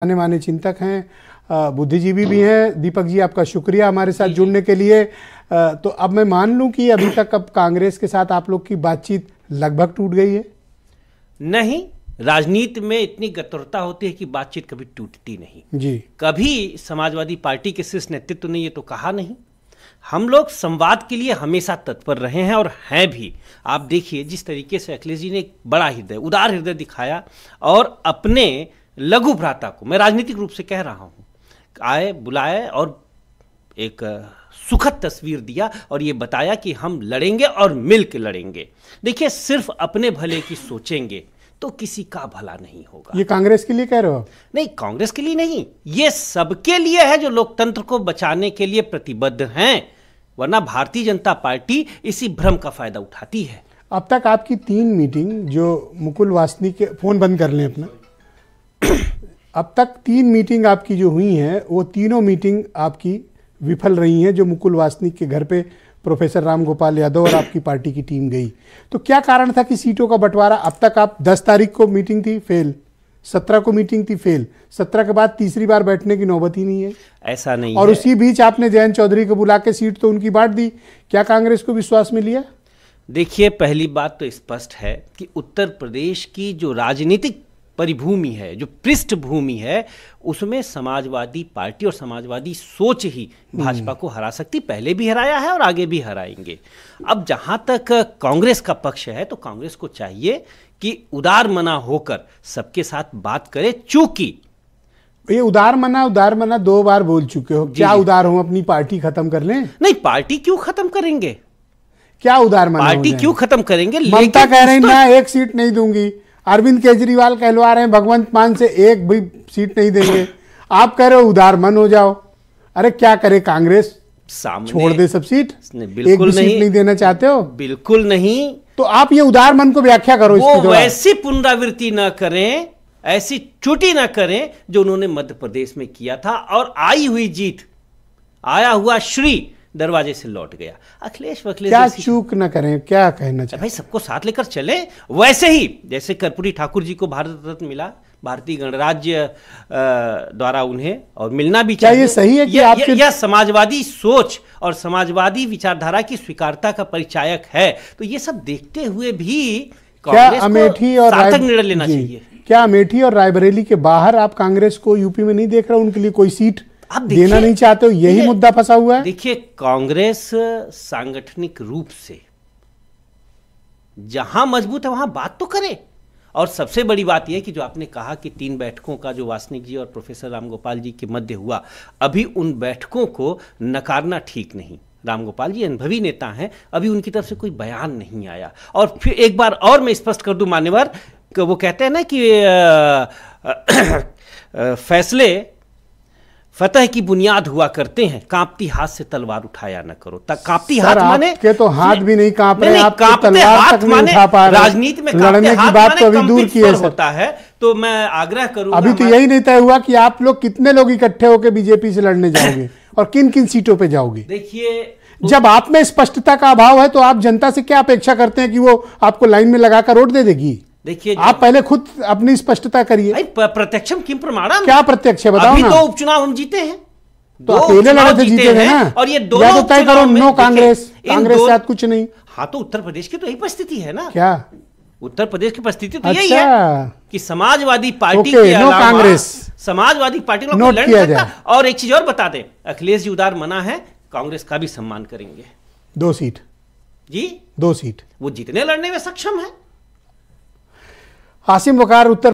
जाने माने चिंतक हैं, बुद्धिजीवी भी हैं। दीपक जी, आपका शुक्रिया हमारे साथ जुड़ने के लिए। तो अब मैं मान लूं कि अभी तक अब कांग्रेस के साथ आप लोग की बातचीत लगभग टूट गई है? नहीं, राजनीति में इतनी गतुरता होती है कि बातचीत कभी टूटती नहीं जी। कभी समाजवादी पार्टी के शीर्ष नेतृत्व ने ये तो कहा नहीं। हम लोग संवाद के लिए हमेशा तत्पर रहे हैं और हैं भी। आप देखिए जिस तरीके से अखिलेश जी ने एक बड़ा हृदय, उदार हृदय दिखाया और अपने लघु भ्राता को, मैं राजनीतिक रूप से कह रहा हूं, आए, बुलाए और एक सुखद तस्वीर दिया और ये बताया कि हम लड़ेंगे और मिलकर लड़ेंगे। देखिए, सिर्फ अपने भले की सोचेंगे तो किसी का भला नहीं होगा। ये कांग्रेस के लिए कह रहे हो? नहीं, कांग्रेस के लिए नहीं, ये सबके लिए है जो लोकतंत्र को बचाने के लिए प्रतिबद्ध हैं। वरना भारतीय जनता पार्टी इसी भ्रम का फायदा उठाती है। अब तक आपकी 3 मीटिंग, जो मुकुल वासनिक के, फोन बंद कर लें अपना, अब तक 3 मीटिंग आपकी जो हुई हैं वो तीनों मीटिंग आपकी विफल रही हैं, जो मुकुल वासनिक के घर पे प्रोफेसर राम गोपाल यादव और आपकी पार्टी की टीम गई। तो क्या कारण था कि सीटों का बंटवारा? अब तक आप 10 तारीख को मीटिंग थी, फेल। 17 को मीटिंग थी, फेल। 17 के बाद तीसरी बार बैठने की नौबत ही नहीं है। ऐसा नहीं और है। उसी बीच आपने जयंत चौधरी को बुला के सीट तो उनकी बांट दी। क्या कांग्रेस को विश्वास में लिया? देखिए, पहली बात तो स्पष्ट है कि उत्तर प्रदेश की जो राजनीतिक परिभूमि है, जो पृष्ठभूमि है, उसमें समाजवादी पार्टी और समाजवादी सोच ही भाजपा को हरा सकती, पहले भी हराया है और आगे भी हराएंगे। अब जहां तक कांग्रेस का पक्ष है तो कांग्रेस को चाहिए कि उदार मना होकर सबके साथ बात करे। चूंकि ये उदार मना 2 बार बोल चुके हो। क्या उदार हो? अपनी पार्टी खत्म कर लें? नहीं, पार्टी क्यों खत्म करेंगे? क्या उदार मना? पार्टी क्यों खत्म करेंगे? ममता कह रही मैं 1 सीट नहीं दूंगी, अरविंद केजरीवाल कहलवा रहे हैं भगवंत मान से 1 भी सीट नहीं देंगे। आप कह रहे हो उदार मन हो जाओ। अरे क्या करे कांग्रेस? छोड़ दे सब सीट? बिल्कुल नहीं, सीट नहीं देना चाहते हो? बिल्कुल नहीं। तो आप ये उदार मन को व्याख्या करो। वो वैसी पुनरावृत्ति न करें, ऐसी त्रुटि न करें जो उन्होंने मध्य प्रदेश में किया था और आई हुई जीत, आया हुआ श्री दरवाजे से लौट गया। अखिलेश क्या चूक न करें? क्या कहना चाहिए? भाई, सबको साथ लेकर चले। वैसे ही जैसे कर्पूरी ठाकुर जी को भारत रत्न मिला भारतीय गणराज्य द्वारा उन्हें, और मिलना भी चाहिए। क्या ये सही है कि यह समाजवादी सोच और समाजवादी विचारधारा की स्वीकारता का परिचायक है। तो ये सब देखते हुए भी कांग्रेस को सार्थक निर्णय लेना चाहिए। क्या अमेठी और रायबरेली के बाहर आप कांग्रेस को यूपी में नहीं देख रहे? उनके लिए कोई सीट आप देना नहीं चाहते हो? यही मुद्दा फंसा हुआ है। देखिए, कांग्रेस सांगठनिक रूप से जहां मजबूत है वहां बात तो करे। और सबसे बड़ी बात यह कि जो आपने कहा कि 3 बैठकों का जो वासनिक जी और प्रोफेसर रामगोपाल जी के मध्य हुआ, अभी उन बैठकों को नकारना ठीक नहीं। रामगोपाल जी अनुभवी नेता हैं, अभी उनकी तरफ से कोई बयान नहीं आया। और फिर एक बार और मैं स्पष्ट कर दूं मान्यवर, वो कहते हैं ना कि फैसले फतह की बुनियाद हुआ करते हैं, कांपती हाथ से तलवार उठाया न करो। कांपती हाथ माने के तो हाथ भी नहीं कांप रहे, आप कांपते हाथ माने राजनीति में लड़ने की बात तो अभी दूर की है होता है। तो मैं आग्रह करूंगा, अभी तो यही नहीं तय हुआ कि आप लोग कितने लोग इकट्ठे होकर बीजेपी से लड़ने जाओगे और किन किन सीटों पे जाओगे। देखिए, जब आप में स्पष्टता का अभाव है तो आप जनता से क्या अपेक्षा करते हैं कि वो आपको लाइन में लगाकर वोट दे देगी? देखिए, आप पहले खुद अपनी स्पष्टता करिए। प्रत्यक्षम किम प्रमाणम? क्या प्रत्यक्ष है बताओ ना। अभी 2 उपचुनाव हम जीते हैं, तो अकेले लड़े थे, जीते थे ना। और ये दोनों तो तय करो नो कांग्रेस, कांग्रेस के साथ कुछ नहीं। हाँ, तो उत्तर प्रदेश की तो यही परिस्थिति है ना। क्या उत्तर प्रदेश की परिस्थिति तो यही है कि समाजवादी पार्टी के अलावा कांग्रेस, समाजवादी पार्टी को लड़ नहीं सकता। और एक चीज और बता दें, अखिलेश जी उदार मना है, कांग्रेस का भी सम्मान करेंगे। 2 सीट जी, 2 सीट वो जीतने लड़ने में सक्षम है। आसिम वकार, उत्तर